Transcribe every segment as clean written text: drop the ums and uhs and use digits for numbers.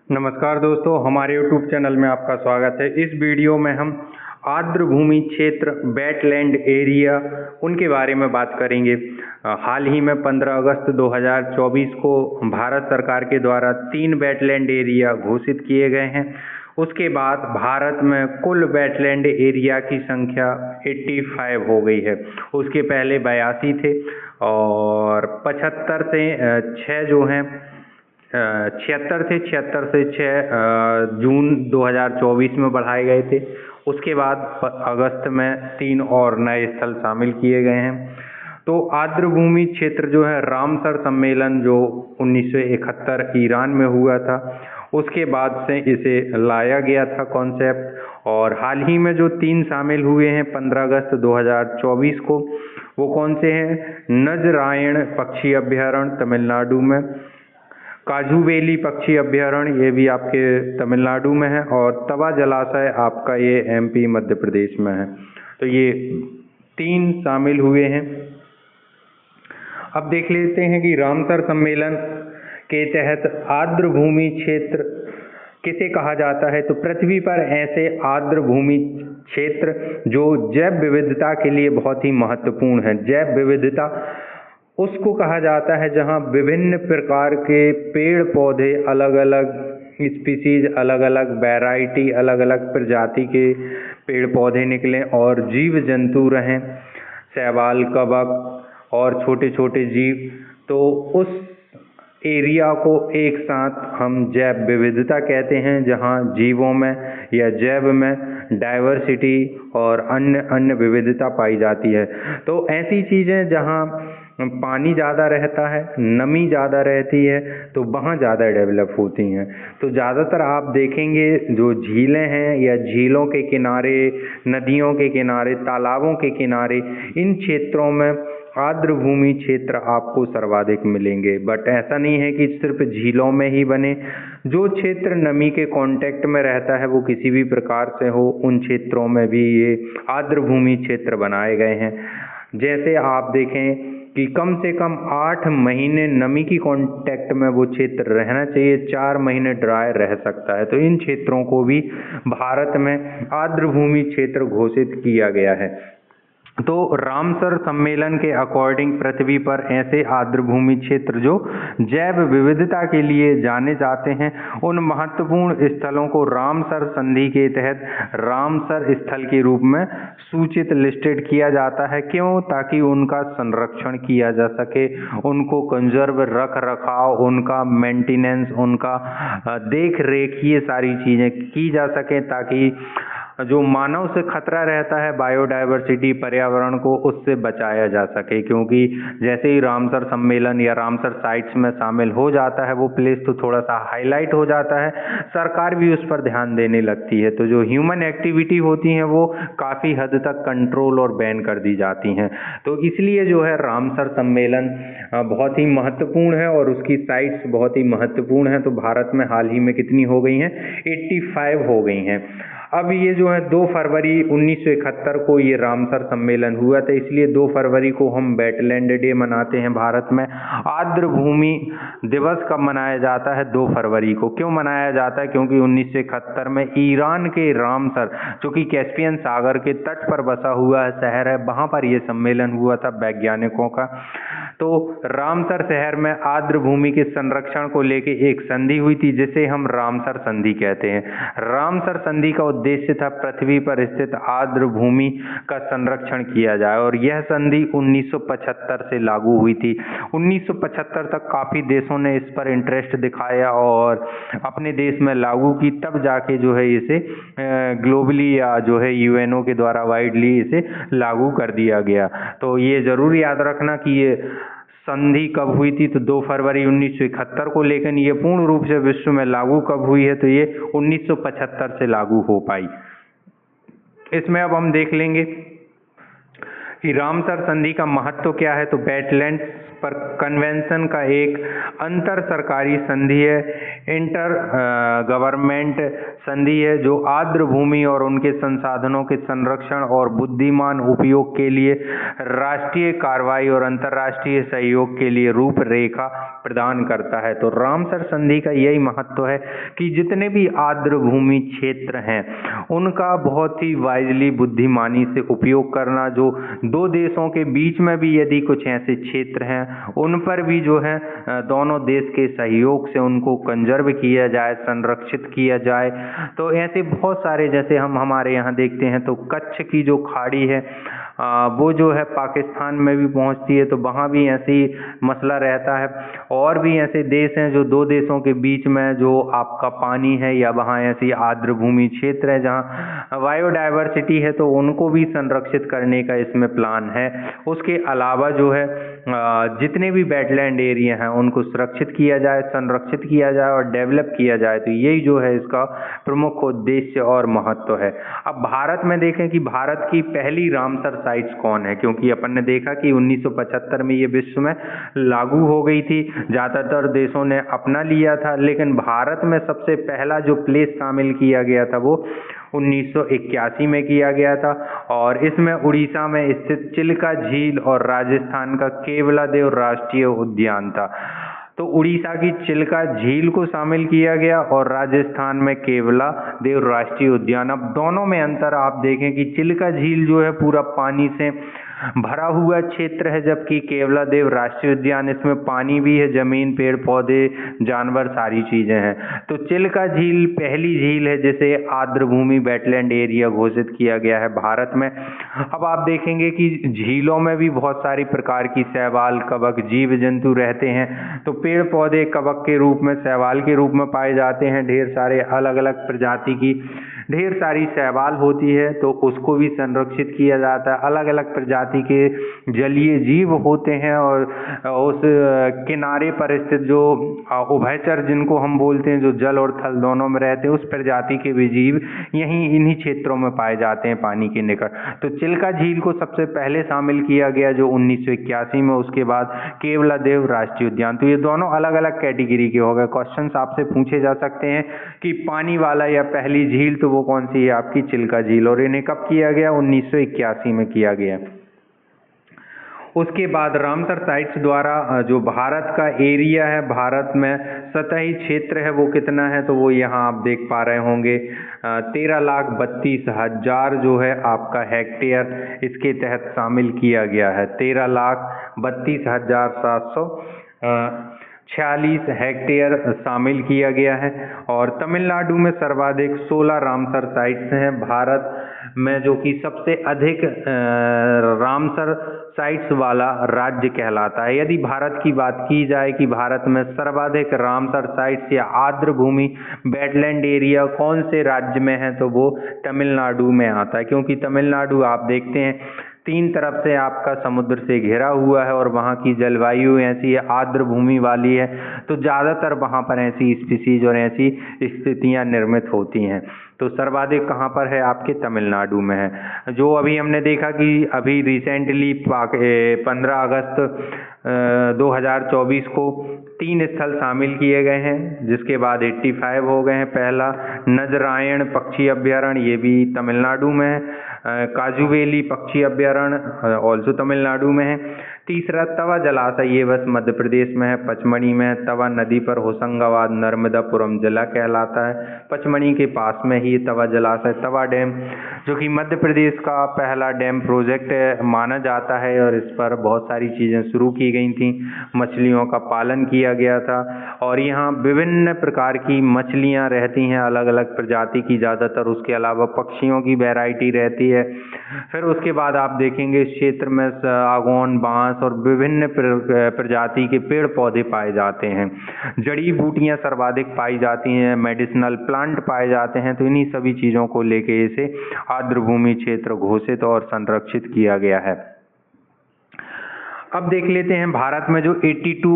नमस्कार दोस्तों, हमारे YouTube चैनल में आपका स्वागत है। इस वीडियो में हम आर्द्र भूमि क्षेत्र वेटलैंड एरिया उनके बारे में बात करेंगे। हाल ही में 15 अगस्त 2024 को भारत सरकार के द्वारा 3 वेटलैंड एरिया घोषित किए गए हैं। उसके बाद भारत में कुल वेटलैंड एरिया की संख्या 85 हो गई है। उसके पहले 82 थे और 75 से 6 जो हैं 76 थे। 76 से 6 जून 2024 में बढ़ाए गए थे। उसके बाद अगस्त में 3 और नए स्थल शामिल किए गए हैं। तो आर्द्र भूमि क्षेत्र जो है, रामसर सम्मेलन जो 1971 ईरान में हुआ था, उसके बाद से इसे लाया गया था कॉन्सेप्ट। और हाल ही में जो 3 शामिल हुए हैं 15 अगस्त 2024 को, वो कौन से हैं? नजरायण पक्षी अभ्यारण्य तमिलनाडु में, काजूवेली पक्षी अभ्यारण्य ये भी आपके तमिलनाडु में है, और तवा जलाशय आपका ये MP मध्य प्रदेश में है। तो ये 3 शामिल हुए हैं। अब देख लेते हैं कि रामसर सम्मेलन के तहत आर्द्र भूमि क्षेत्र किसे कहा जाता है। तो पृथ्वी पर ऐसे आर्द्र भूमि क्षेत्र जो जैव विविधता के लिए बहुत ही महत्वपूर्ण है। जैव विविधता उसको कहा जाता है जहाँ विभिन्न प्रकार के पेड़ पौधे, अलग अलग स्पीसीज, अलग अलग वैरायटी, अलग अलग प्रजाति के पेड़ पौधे निकलें और जीव जंतु रहें, शैवाल, कवक और छोटे छोटे जीव। तो उस एरिया को एक साथ हम जैव विविधता कहते हैं, जहाँ जीवों में या जैव में डाइवर्सिटी और अन्य विविधता पाई जाती है। तो ऐसी चीज़ें जहाँ पानी ज़्यादा रहता है, नमी ज़्यादा रहती है, तो वहाँ ज़्यादा डेवलप होती हैं। तो ज़्यादातर आप देखेंगे जो झीलें हैं या झीलों के किनारे, नदियों के किनारे, तालाबों के किनारे, इन क्षेत्रों में आर्द्र भूमि क्षेत्र आपको सर्वाधिक मिलेंगे। बट ऐसा नहीं है कि सिर्फ झीलों में ही बने। जो क्षेत्र नमी के कांटेक्ट में रहता है वो किसी भी प्रकार से हो, उन क्षेत्रों में भी ये आर्द्र भूमि क्षेत्र बनाए गए हैं। जैसे आप देखें कि कम से कम 8 महीने नमी की कांटेक्ट में वो क्षेत्र रहना चाहिए, 4 महीने ड्राई रह सकता है। तो इन क्षेत्रों को भी भारत में आर्द्र भूमि क्षेत्र घोषित किया गया है। तो रामसर सम्मेलन के अकॉर्डिंग पृथ्वी पर ऐसे आर्द्र भूमि क्षेत्र जो जैव विविधता के लिए जाने जाते हैं, उन महत्वपूर्ण स्थलों को रामसर संधि के तहत रामसर स्थल के रूप में सूचित लिस्टेड किया जाता है। क्यों? ताकि उनका संरक्षण किया जा सके, उनको कंजर्व रख रखाव, उनका मेंटेनेंस, उनका देख रेख, ये सारी चीज़ें की जा सके, ताकि जो मानव से खतरा रहता है बायोडायवर्सिटी, पर्यावरण को, उससे बचाया जा सके। क्योंकि जैसे ही रामसर सम्मेलन या रामसर साइट्स में शामिल हो जाता है वो प्लेस, तो थोड़ा सा हाईलाइट हो जाता है, सरकार भी उस पर ध्यान देने लगती है। तो जो ह्यूमन एक्टिविटी होती हैं वो काफ़ी हद तक कंट्रोल और बैन कर दी जाती हैं। तो इसलिए जो है रामसर सम्मेलन बहुत ही महत्वपूर्ण है और उसकी साइट्स बहुत ही महत्वपूर्ण हैं। तो भारत में हाल ही में कितनी हो गई हैं? 85 हो गई हैं। अब ये जो है 2 फरवरी 1971 को ये रामसर सम्मेलन हुआ था, इसलिए 2 फरवरी को हम वेटलैंड डे मनाते हैं भारत में। आर्द्र भूमि दिवस कब मनाया जाता है? 2 फरवरी को। क्यों मनाया जाता है? क्योंकि 1971 में ईरान के रामसर, जो कि कैस्पियन सागर के तट पर बसा हुआ शहर है, वहाँ पर यह सम्मेलन हुआ था वैज्ञानिकों का। तो रामसर शहर में आर्द्र भूमि के संरक्षण को लेके एक संधि हुई थी, जिसे हम रामसर संधि कहते हैं। रामसर संधि का उद्देश्य था पृथ्वी पर स्थित आर्द्र भूमि का संरक्षण किया जाए, और यह संधि 1975 से लागू हुई थी। 1975 तक काफ़ी देशों ने इस पर इंटरेस्ट दिखाया और अपने देश में लागू की, तब जाके जो है इसे ग्लोबली या जो है UNO के द्वारा वाइडली इसे लागू कर दिया गया। तो ये ज़रूर याद रखना कि ये संधि कब हुई थी, तो 2 फरवरी 1971 को, लेकिन ये पूर्ण रूप से विश्व में लागू कब हुई है, तो ये 1975 से लागू हो पाई। इसमें अब हम देख लेंगे कि रामसर संधि का महत्व क्या है। तो वेटलैंड पर कन्वेंशन का एक अंतर सरकारी संधि है, इंटर गवर्नमेंट संधि है, जो आर्द्र भूमि और उनके संसाधनों के संरक्षण और बुद्धिमान उपयोग के लिए राष्ट्रीय कार्रवाई और अंतर्राष्ट्रीय सहयोग के लिए रूपरेखा प्रदान करता है। तो रामसर संधि का यही महत्व है कि जितने भी आर्द्र भूमि क्षेत्र हैं उनका बहुत ही वाइजली बुद्धिमानी से उपयोग करना, जो दो देशों के बीच में भी यदि कुछ ऐसे क्षेत्र हैं उन पर भी जो है दोनों देश के सहयोग से उनको कंजर्व किया जाए, संरक्षित किया जाए। तो ऐसे बहुत सारे, जैसे हम हमारे यहाँ देखते हैं तो कच्छ की जो खाड़ी है वो जो है पाकिस्तान में भी पहुंचती है, तो वहाँ भी ऐसी मसला रहता है। और भी ऐसे देश हैं जो दो देशों के बीच में जो आपका पानी है या वहाँ ऐसी आर्द्र भूमि क्षेत्र है जहाँ बायोडायवर्सिटी है, तो उनको भी संरक्षित करने का इसमें प्लान है। उसके अलावा जो है जितने भी वेटलैंड एरिया हैं उनको सुरक्षित किया जाए, संरक्षित किया जाए और डेवलप किया जाए। तो यही जो है इसका प्रमुख उद्देश्य और महत्व है। अब भारत में देखें कि भारत की पहली रामसर साइट्स कौन है, क्योंकि अपन ने देखा कि 1975 में ये विश्व में लागू हो गई थी, ज़्यादातर देशों ने अपना लिया था, लेकिन भारत में सबसे पहला जो प्लेस शामिल किया गया था वो 1981 में किया गया था। और इसमें उड़ीसा में स्थित चिल्का झील और राजस्थान का केवलादेव राष्ट्रीय उद्यान था। तो उड़ीसा की चिल्का झील को शामिल किया गया और राजस्थान में केवलादेव राष्ट्रीय उद्यान। अब दोनों में अंतर आप देखें कि चिल्का झील जो है पूरा पानी से भरा हुआ क्षेत्र है, जबकि केवलादेव राष्ट्रीय उद्यान इसमें पानी भी है, जमीन, पेड़ पौधे, जानवर, सारी चीजें हैं। तो चिल्का झील पहली झील है जिसे आर्द्र भूमि वेटलैंड एरिया घोषित किया गया है भारत में। अब आप देखेंगे कि झीलों में भी बहुत सारी प्रकार की शैवाल, कवक, जीव जंतु रहते हैं। तो पेड़ पौधे कवक के रूप में, शैवाल के रूप में पाए जाते हैं, ढेर सारे अलग अलग प्रजाति की ढेर सारी शैवाल होती है, तो उसको भी संरक्षित किया जाता है। अलग अलग प्रजाति के जलीय जीव होते हैं और उस किनारे पर स्थित जो उभयचर जिनको हम बोलते हैं, जो जल और थल दोनों में रहते हैं, उस प्रजाति के भी जीव यहीं इन्हीं क्षेत्रों में पाए जाते हैं पानी के निकट। तो चिल्का झील को सबसे पहले शामिल किया गया जो 1981 में, उसके बाद केवलादेव राष्ट्रीय उद्यान। तो ये दोनों अलग अलग कैटेगरी के हो गए। क्वेश्चंस आपसे पूछे जा सकते हैं कि पानी वाला या पहली झील तो वो कौन सी है, आपकी चिल्का झील। और इन्हें कब किया गया, 1981 में किया गया। उसके बाद रामसर साइट्स द्वारा जो भारत का एरिया है, भारत में सतही क्षेत्र है वो कितना है, तो वो यहाँ आप देख पा रहे होंगे 13,32,000 जो है आपका हेक्टेयर इसके तहत शामिल किया गया है। 13,32,746 हेक्टेयर शामिल किया गया है। और तमिलनाडु में सर्वाधिक 16 रामसर साइट्स हैं भारत में, जो कि सबसे अधिक रामसर साइट्स वाला राज्य कहलाता है। यदि भारत की बात की जाए कि भारत में सर्वाधिक रामसर साइट्स या आर्द्र भूमि वेटलैंड एरिया कौन से राज्य में है, तो वो तमिलनाडु में आता है, क्योंकि तमिलनाडु आप देखते हैं 3 तरफ से आपका समुद्र से घिरा हुआ है और वहाँ की जलवायु ऐसी आर्द्र भूमि वाली है, तो ज़्यादातर वहाँ पर ऐसी स्पीसीज और ऐसी स्थितियाँ निर्मित होती हैं। तो सर्वाधिक कहाँ पर है, आपके तमिलनाडु में है। जो अभी हमने देखा कि अभी रिसेंटली 15 अगस्त 2024 को 3 स्थल शामिल किए गए हैं, जिसके बाद 85 हो गए हैं। पहला नजरायण पक्षी अभ्यारण्य, ये भी तमिलनाडु में है। काजूवेली पक्षी अभ्यारण्य ऑल्सो तमिलनाडु में है। तीसरा तवा जलाशय, ये बस मध्य प्रदेश में है, पचमढ़ी में है। तवा नदी पर होशंगाबाद नर्मदापुरम जिला कहलाता है, पचमढ़ी के पास में ही तवा जलाशय। तवा डैम जो कि मध्य प्रदेश का पहला डैम प्रोजेक्ट माना जाता है और इस पर बहुत सारी चीज़ें शुरू की गई थी। मछलियों का पालन किया गया था और यहाँ विभिन्न प्रकार की मछलियाँ रहती हैं, अलग अलग प्रजाति की ज़्यादातर। उसके अलावा पक्षियों की वैरायटी रहती है। फिर उसके बाद आप देखेंगे इस क्षेत्र में सागौन, बांस और विभिन्न प्रजाति के पेड़ पौधे पाए जाते हैं। जड़ी बूटियां सर्वाधिक पाई जाती हैं, मेडिसिनल प्लांट पाए जाते हैं। तो इन्हीं सभी चीज़ों को लेके इसे आर्द्र भूमि क्षेत्र घोषित और संरक्षित किया गया है। अब देख लेते हैं भारत में जो 82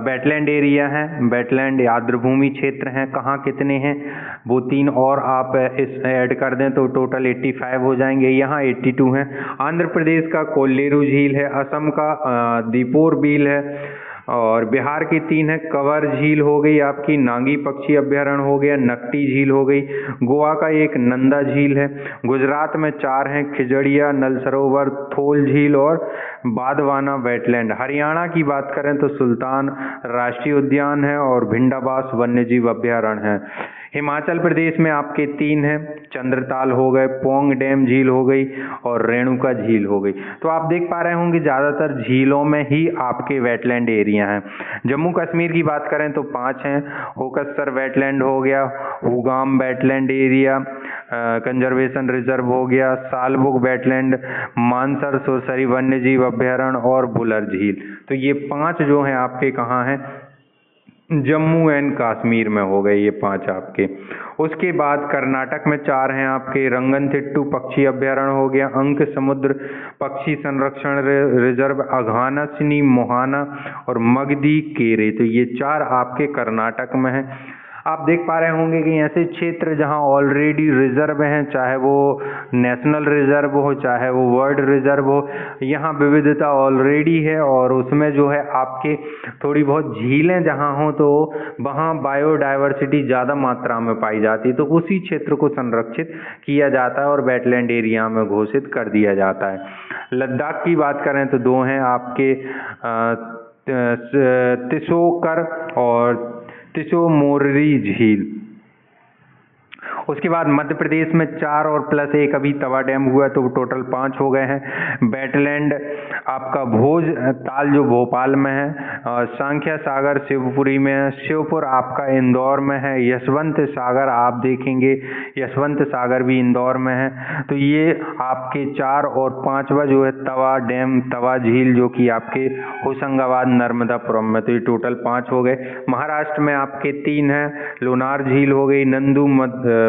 वेटलैंड एरिया है, वेटलैंड आर्द्रभूमि क्षेत्र हैं, कहाँ कितने हैं, वो 3 और आप इस ऐड कर दें तो टोटल 85 हो जाएंगे। यहाँ 82 हैं। आंध्र प्रदेश का कोल्लेरू झील है, असम का दीपोर बील है, और बिहार की 3 है, कंवर झील हो गई आपकी, नागी पक्षी अभ्यारण्य हो गया, नकटी झील हो गई, गोवा का एक नंदा झील है, गुजरात में 4 हैं, खिजड़िया, नल सरोवर, थोल झील और बादवाना वेटलैंड। हरियाणा की बात करें तो सुल्तान राष्ट्रीय उद्यान है और भिंडाबास वन्यजीव अभ्यारण्य है। हिमाचल प्रदेश में आपके 3 हैं, चंद्रताल हो गए, पोंग डैम झील हो गई और रेणुका झील हो गई। तो आप देख पा रहे होंगे ज़्यादातर झीलों में ही आपके वेटलैंड एरिया हैं। जम्मू कश्मीर की बात करें तो 5 हैं, होकस्सर वेटलैंड हो गया, हुगाम वेटलैंड एरिया कंजर्वेशन रिजर्व हो गया, सालबुग वेटलैंड, मानसर सुरसरी वन्यजीव अभ्यारण्य और बुलर झील। तो ये 5 जो हैं आपके कहाँ हैं, जम्मू एंड कश्मीर में हो गए ये 5 आपके। उसके बाद कर्नाटक में 4 हैं आपके, रंगनथिट्टू पक्षी अभ्यारण्य हो गया, अंक समुद्र पक्षी संरक्षण रिजर्व, अघानासिनी मोहाना और मगधी केरे। तो ये 4 आपके कर्नाटक में हैं। आप देख पा रहे होंगे कि ऐसे क्षेत्र जहां ऑलरेडी रिजर्व हैं, चाहे वो नेशनल रिजर्व हो चाहे वो वर्ल्ड रिजर्व हो, यहाँ विविधता ऑलरेडी है और उसमें जो है आपके थोड़ी बहुत झीलें जहाँ हों तो वहाँ बायोडाइवर्सिटी ज़्यादा मात्रा में पाई जाती है, तो उसी क्षेत्र को संरक्षित किया जाता है और वेटलैंड एरिया में घोषित कर दिया जाता है। लद्दाख की बात करें तो 2 हैं आपके, तिसोकर और तिसो मोररी झील। उसके बाद मध्य प्रदेश में 4 और प्लस 1 अभी तवा डैम हुआ तो टोटल 5 हो गए हैं। वेटलैंड आपका भोज ताल जो भोपाल में है, सांख्या सागर शिवपुरी में है, शिवपुर आपका इंदौर में है, यशवंत सागर आप देखेंगे यशवंत सागर भी इंदौर में है। तो ये आपके 4 और 5वां जो है तवा डैम तवा झील जो कि आपके होशंगाबाद नर्मदापुरम में, तो ये टोटल 5 हो गए। महाराष्ट्र में आपके 3 हैं, लोनार झील हो गई, नंदू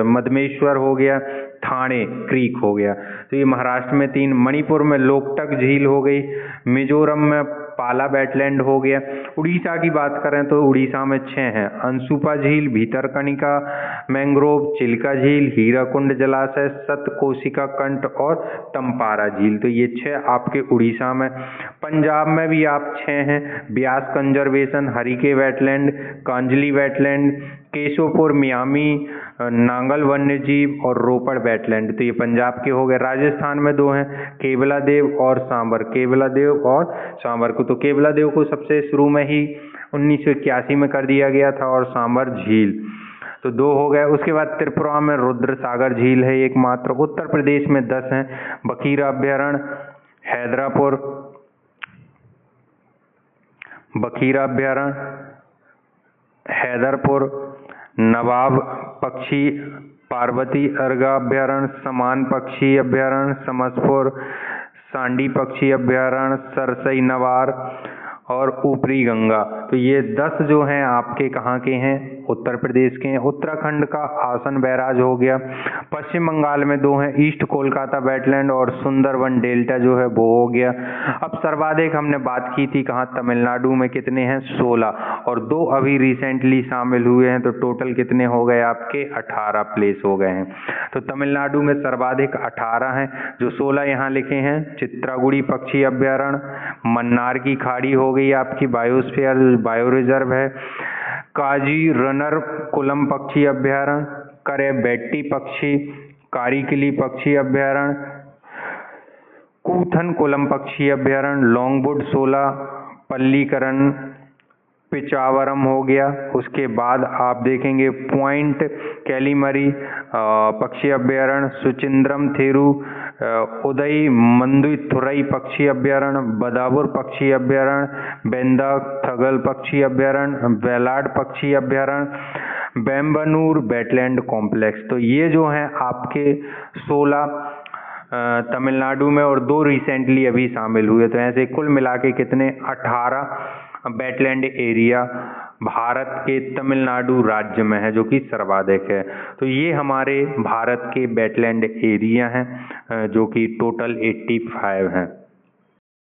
मदमेश्वर हो गया, थाने क्रीक हो गया। तो ये महाराष्ट्र में 3, मणिपुर में लोकटक झील हो गई, मिजोरम में पाला वेटलैंड हो गया। उड़ीसा की बात करें तो उड़ीसा में 6 हैं, अंसुपा झील, भीतरकनिका मैंग्रोव, चिल्का झील, हीराकुंड जलाशय, सतकोशिका कंठ और तंपारा झील। तो ये 6 आपके उड़ीसा में। पंजाब में भी आप 6 हैं, Beas conservation, Harike wetland, Kanjli wetland, Keshopur Miami, Nangal वन्यजीव और रोपड़ वेटलैंड। तो ये पंजाब के हो गए। राजस्थान में 2 हैं, केवलादेव और सांबर, केवलादेव और सांबर को, तो केवलादेव को सबसे शुरू में ही 1981 में कर दिया गया था और सांबर झील, तो 2 हो गए। उसके बाद त्रिपुरा में रुद्र सागर झील है एकमात्र। उत्तर प्रदेश में 10 हैं, बखीरा अभ्यारण्य, हैदरापुर बखीरा अभ्यारण्य, हैदरपुर, नवाब पक्षी पार्वती अर्गा अभ्यारण्य, समान पक्षी अभ्यारण्य समसपुर, सांडी पक्षी अभ्यारण्य, सरसई नवार और ऊपरी गंगा। तो ये 10 जो हैं आपके कहाँ के हैं, उत्तर प्रदेश के हैं। उत्तराखंड का आसन बैराज हो गया। पश्चिम बंगाल में 2 हैं, ईस्ट कोलकाता वेटलैंड और सुंदरवन डेल्टा जो है वो हो गया। अब सर्वाधिक हमने बात की थी कहाँ, तमिलनाडु में कितने हैं, 16, और 2 अभी रिसेंटली शामिल हुए हैं, तो टोटल कितने हो गए आपके, 18 प्लेस हो गए हैं। तो तमिलनाडु में सर्वाधिक 18 हैं, जो 16 यहाँ लिखे हैं। चित्रागुड़ी पक्षी अभ्यारण्य, मन्नार की खाड़ी हो गई आपकी बायोस्फीयर बायो रिजर्व है, काजी रनर कुलम पक्षी अभ्यारण्य, करेबेट्टी पक्षी, कारीकिली पक्षी अभ्यारण्य, कूथन कुलम पक्षी अभ्यारण्य, लॉन्गवुड 16, पल्लीकरण पिचावरम हो गया। उसके बाद आप देखेंगे पॉइंट कैलीमरी पक्षी अभ्यारण्य, सुचिंद्रम थेरू, उदय मंदुथुरई पक्षी अभ्यारण्य, बदापुर पक्षी अभ्यारण्य, बेंदा थगल पक्षी अभ्यारण्य, बेलाड पक्षी अभ्यारण्य, बेम्बनूर वेटलैंड कॉम्प्लेक्स। तो ये जो हैं आपके 16 तमिलनाडु में और 2 रिसेंटली अभी शामिल हुए। तो ऐसे कुल मिला के कितने, 18 वेटलैंड एरिया भारत के तमिलनाडु राज्य में है, जो कि सर्वाधिक है। तो ये हमारे भारत के वेटलैंड एरिया हैं जो कि टोटल 85 हैं।